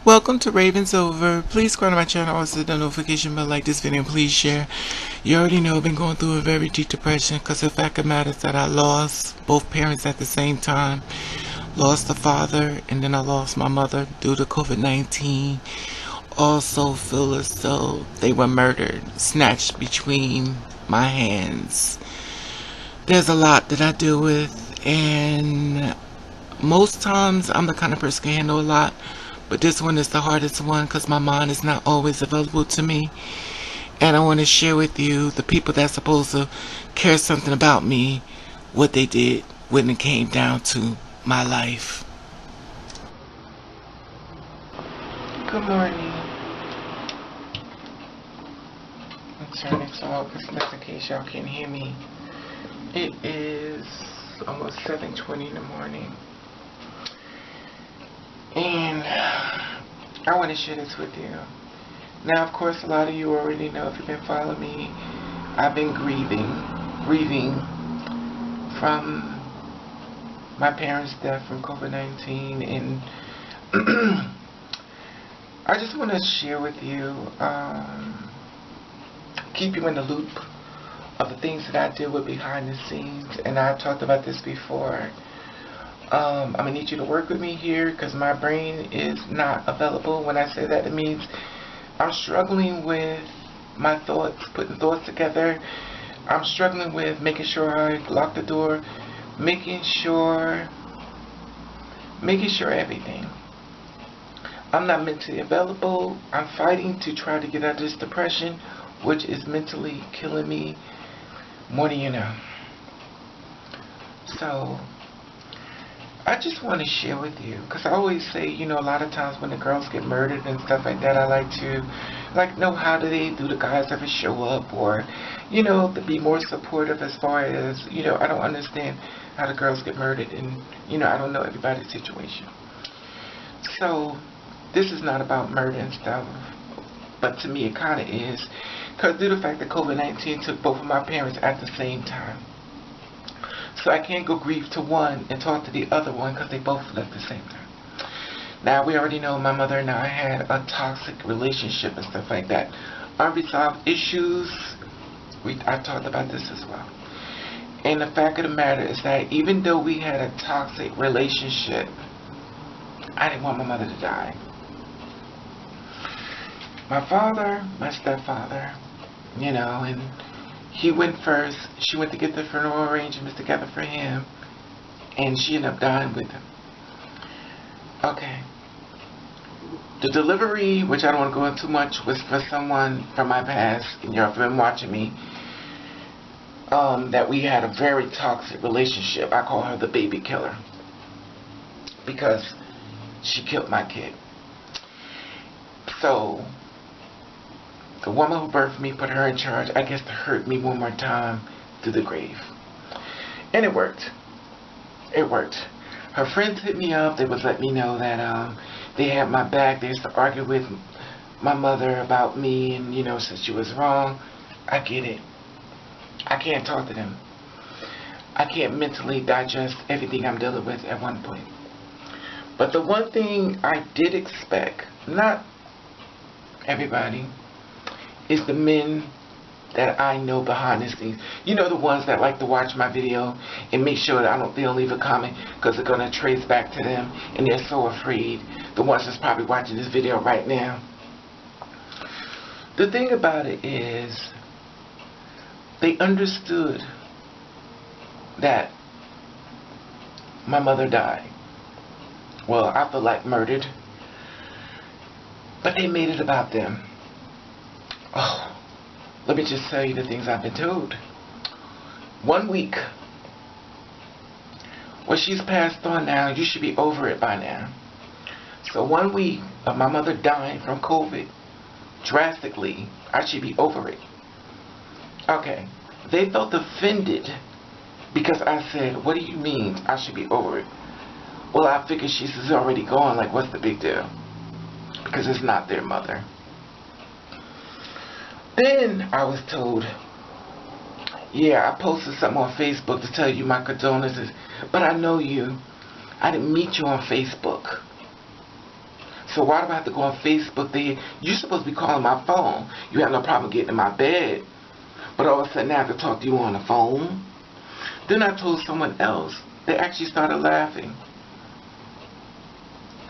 Welcome to Ravens Over. Please go to my channel, also hit the notification bell, like this video, please share. You already know I've been going through a very deep depression because the fact of the matter is that I lost both parents at the same time. Lost the father and then I lost my mother due to COVID-19. Also feel as though they were murdered, snatched between my hands. There's a lot that I deal with, and most times I'm the kind of person who can handle a lot, but this one is the hardest one because my mind is not always available to me. And I want to share with you the people that's supposed to care something about me, what they did when it came down to my life. Good morning. I'm turning this off just in case y'all can hear me. It is almost 7:20 in the morning. And I want to share this with you. Now, of course, a lot of you already know if you've been following me. I've been grieving from my parents' death from COVID-19, and I just want to share with you, keep you in the loop of the things that I deal with behind the scenes. And I've talked about this before. I'm going to need you to work with me here because my brain is not available. When I say that, it means I'm struggling with my thoughts, putting thoughts together. I'm struggling with making sure I lock the door, making sure everything. I'm not mentally available. I'm fighting to try to get out of this depression, which is mentally killing me more than you know. So I just want to share with you, because I always say, a lot of times when the girls get murdered and stuff like that, I like to know how do the guys ever show up, or to be more supportive as far as, I don't understand how the girls get murdered, and I don't know everybody's situation. So this is not about murder and stuff, but to me it kind of is, because due to the fact that COVID-19 took both of my parents at the same time. So I can't go grieve to one and talk to the other one because they both left the same time. Now, we already know my mother and I had a toxic relationship and stuff like that. Unresolved issues, I talked about this as well. And the fact of the matter is that even though we had a toxic relationship, I didn't want my mother to die. My father, my stepfather, and he went first. She went to get the funeral arrangements together for him, and she ended up dying with him. Okay. The delivery, which I don't want to go into too much, was for someone from my past, and y'all have been watching me, that we had a very toxic relationship. I call her the baby killer, because she killed my kid. So the woman who birthed me put her in charge, I guess, to hurt me one more time through the grave. And it worked. It worked. Her friends hit me up. They was letting me know that they had my back. They used to argue with my mother about me, and, since she was wrong. I get it. I can't talk to them. I can't mentally digest everything I'm dealing with at one point. But the one thing I did expect, not everybody, is the men that I know behind the scenes. The ones that like to watch my video and make sure that they don't leave a comment because they're going to trace back to them and they're so afraid. The ones that's probably watching this video right now. The thing about it is, they understood that my mother died. Well, I feel like murdered. But they made it about them. Oh, let me just tell you the things I've been told. 1 week. Well, she's passed on now. You should be over it by now. So 1 week of my mother dying from COVID, drastically, I should be over it. Okay. They felt offended because I said, what do you mean I should be over it? Well, I figured she's already gone. Like, what's the big deal? Because it's not their mother. Then I was told, yeah, I posted something on Facebook to tell you my condolences, but I know you. I didn't meet you on Facebook. So why do I have to go on Facebook? You're supposed to be calling my phone. You have no problem getting in my bed. But all of a sudden I have to talk to you on the phone. Then I told someone else. They actually started laughing.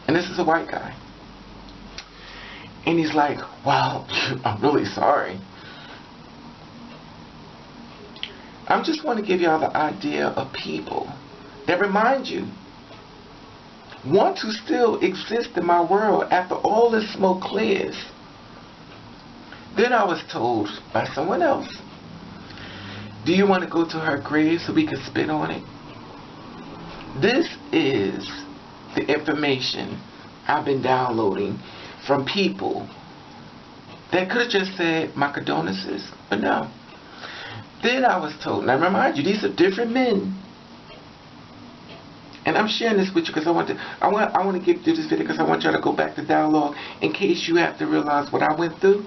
And this is a white guy. And he's like, wow, I'm really sorry. I just want to give y'all the idea of people that remind you, want to still exist in my world after all this smoke clears. Then I was told by someone else, do you want to go to her grave so we can spit on it? This is the information I've been downloading from people that could have just said my condolences, but no. Then I was told, now remind you, these are different men. And I'm sharing this with you because I want to get through this video because I want y'all to go back to dialogue in case you have to realize what I went through.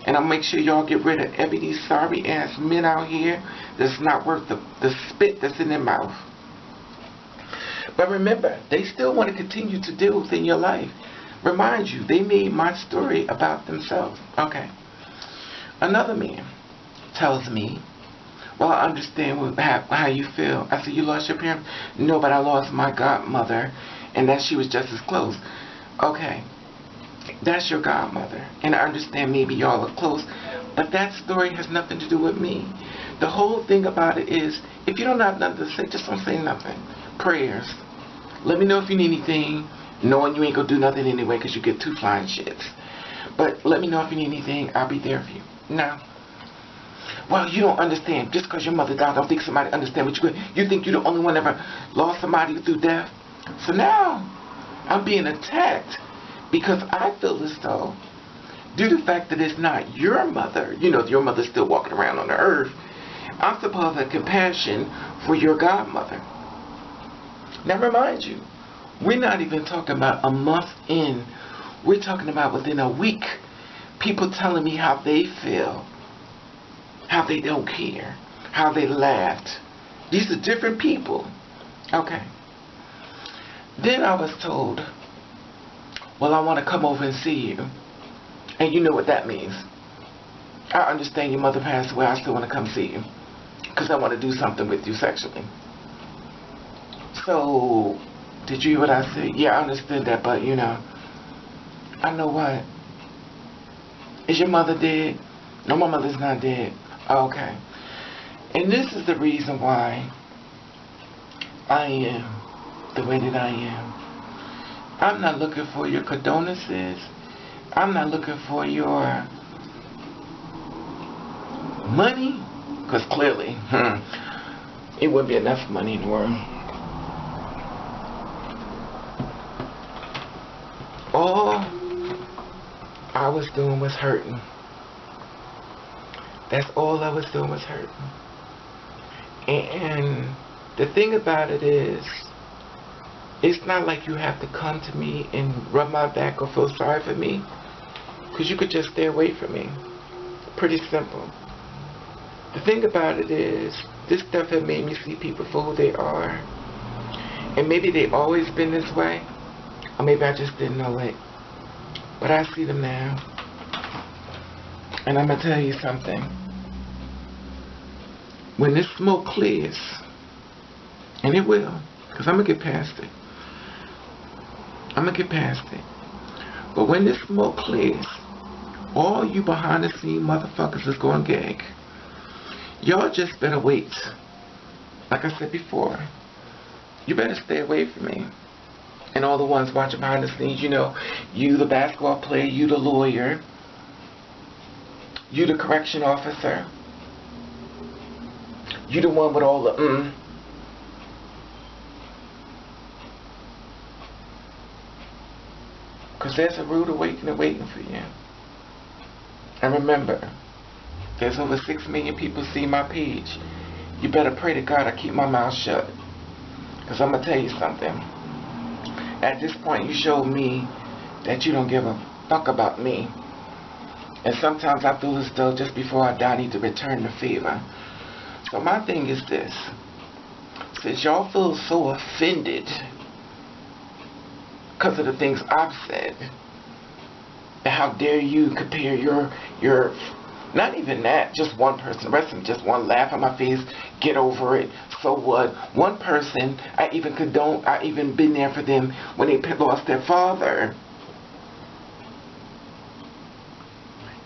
And I'll make sure y'all get rid of every these sorry ass men out here that's not worth the spit that's in their mouth. But remember, they still want to continue to deal within your life. Remind you, they made my story about themselves. Okay. Another man tells me, well, I understand how you feel. I said, you lost your parents? No, but I lost my godmother, and that she was just as close. Okay, that's your godmother, and I understand maybe y'all are close, but that story has nothing to do with me. The whole thing about it is, if you don't have nothing to say, just don't say nothing. Prayers. Let me know if you need anything, knowing you ain't gonna do nothing anyway because you get 2 flying shits. But let me know if you need anything, I'll be there for you. Now, well, you don't understand. Just because your mother died, I don't think somebody understand what you're doing. You think you're the only one ever lost somebody through death. So now, I'm being attacked because I feel as though, due to the fact that it's not your mother, you know, your mother's still walking around on the earth, I'm supposed to have compassion for your godmother. Now, remind you, we're not even talking about a month in. We're talking about within a week, people telling me how they feel. How they don't care, how they laughed. These are different people. Okay. Then I was told, well, I want to come over and see you. And you know what that means. I understand your mother passed away, I still want to come see you. Because I want to do something with you sexually. So, did you hear what I said? Yeah, I understood that, but you know, I know what. Is your mother dead? No, my mother's not dead. Okay. And this is the reason why I am the way that I am. I'm not looking for your condolences. I'm not looking for your money. Because clearly, it wouldn't be enough money in the world. All I was doing was hurting. That's all I was doing was hurting. And the thing about it is, it's not like you have to come to me and rub my back or feel sorry for me. Because you could just stay away from me. Pretty simple. The thing about it is, this stuff has made me see people for who they are. And maybe they've always been this way. Or maybe I just didn't know it. But I see them now. And I'm going to tell you something. When this smoke clears, and it will, because I'm going to get past it. I'm going to get past it. But when this smoke clears, all you behind the scene motherfuckers is going gag. Y'all just better wait. Like I said before, you better stay away from me. And all the ones watching behind the scenes, you know, you the basketball player, you the lawyer, you the correction officer, you the one with all the because there's a rude awakening waiting for you. And remember, there's over 6 million people see my page. You better pray to God I keep my mouth shut. Because I'm going to tell you something. At this point, you showed me that you don't give a fuck about me. And sometimes I feel as though just before I die, I need to return the favor. So my thing is this. Since y'all feel so offended because of the things I've said. And how dare you compare your not even that, just one person, the rest of them just one laugh on my face, get over it, so what? One person, I even been there for them when they lost their father.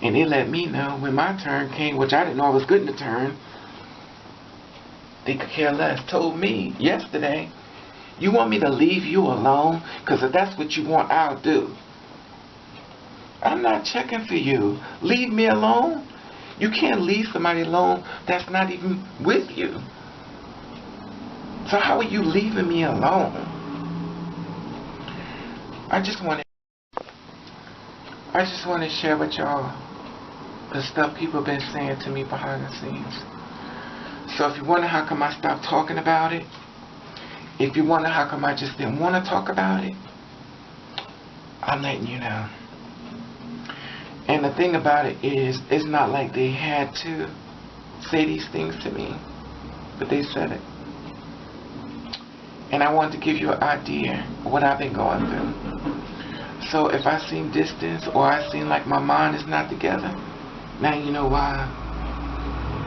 And they let me know when my turn came, which I didn't know I was good in the turn. They could care less. Told me yesterday, you want me to leave you alone? Because if that's what you want, I'll do. I'm not checking for you. Leave me alone? You can't leave somebody alone that's not even with you. So how are you leaving me alone? I just want to share with y'all the stuff people been saying to me behind the scenes. So if you wonder how come I stopped talking about it, if you wonder how come I just didn't want to talk about it, I'm letting you know. And the thing about it is, it's not like they had to say these things to me, but they said it. And I wanted to give you an idea of what I've been going through. So if I seem distant or I seem like my mind is not together, now you know why.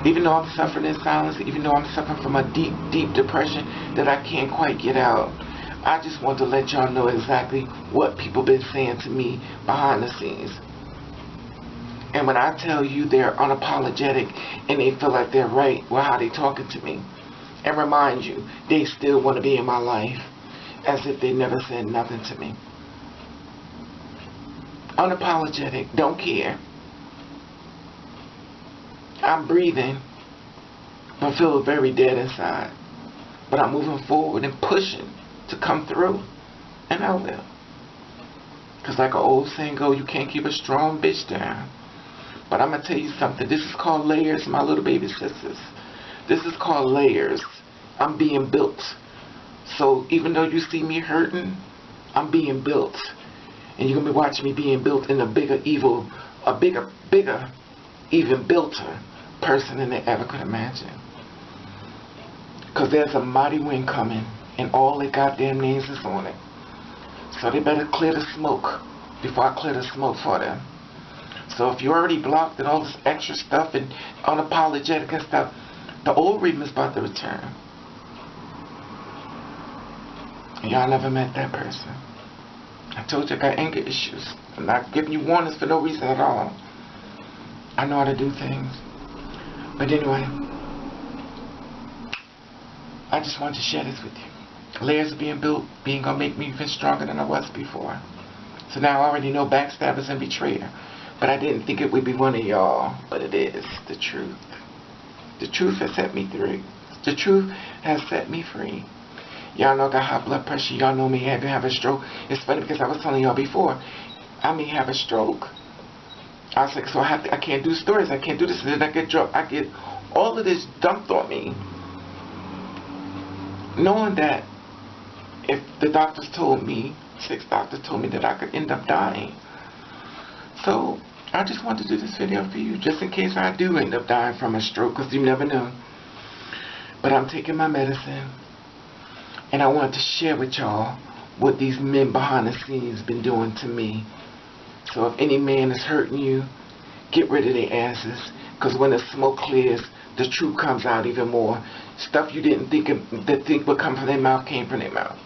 Even though I'm suffering in silence, even though I'm suffering from a deep, deep depression that I can't quite get out, I just want to let y'all know exactly what people been saying to me behind the scenes. And when I tell you they're unapologetic and they feel like they're right with how they talking to me, and remind you, they still want to be in my life as if they never said nothing to me. Unapologetic, don't care. I'm breathing, but feel very dead inside. But I'm moving forward and pushing to come through, and I will. Because like an old saying goes, you can't keep a strong bitch down. But I'm going to tell you something. This is called layers, my little baby sisters. This is called layers. I'm being built. So even though you see me hurting, I'm being built. And you're going to be watching me being built in a bigger, even builter person than they ever could imagine. Because there's a mighty wind coming, and all their goddamn names is on it. So they better clear the smoke before I clear the smoke for them. So if you already blocked and all this extra stuff and unapologetic and stuff, the old Reem is about to return. And y'all never met that person. I told you I got anger issues. I'm not giving you warnings for no reason at all. I know how to do things. But anyway, I just wanted to share this with you. Layers are being built, being gonna make me even stronger than I was before. So now I already know backstabbers and betrayer. But I didn't think it would be one of y'all. But it is the truth. The truth has set me free. The truth has set me free. Y'all know I got high blood pressure. Y'all know me having have a stroke. It's funny because I was telling y'all before, I may have a stroke. I was like, so I can't do stories. I can't do this. And then I get dropped. I get all of this dumped on me. Knowing that if the doctors told me, 6 doctors told me that I could end up dying. So I just wanted to do this video for you, just in case I do end up dying from a stroke, because you never know. But I'm taking my medicine, and I wanted to share with y'all what these men behind the scenes been doing to me. So if any man is hurting you, get rid of their asses, because when the smoke clears, the truth comes out even more. Stuff you didn't think would come from their mouth came from their mouth.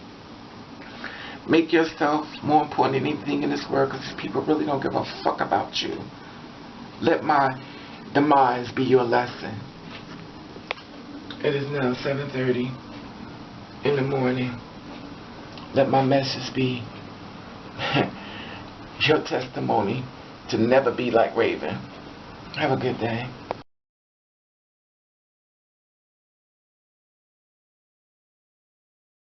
Make yourself more important than anything in this world, because people really don't give a fuck about you. Let my demise be your lesson. It is now 7:30 in the morning. Let my message be your testimony to never be like Raven. Have a good day.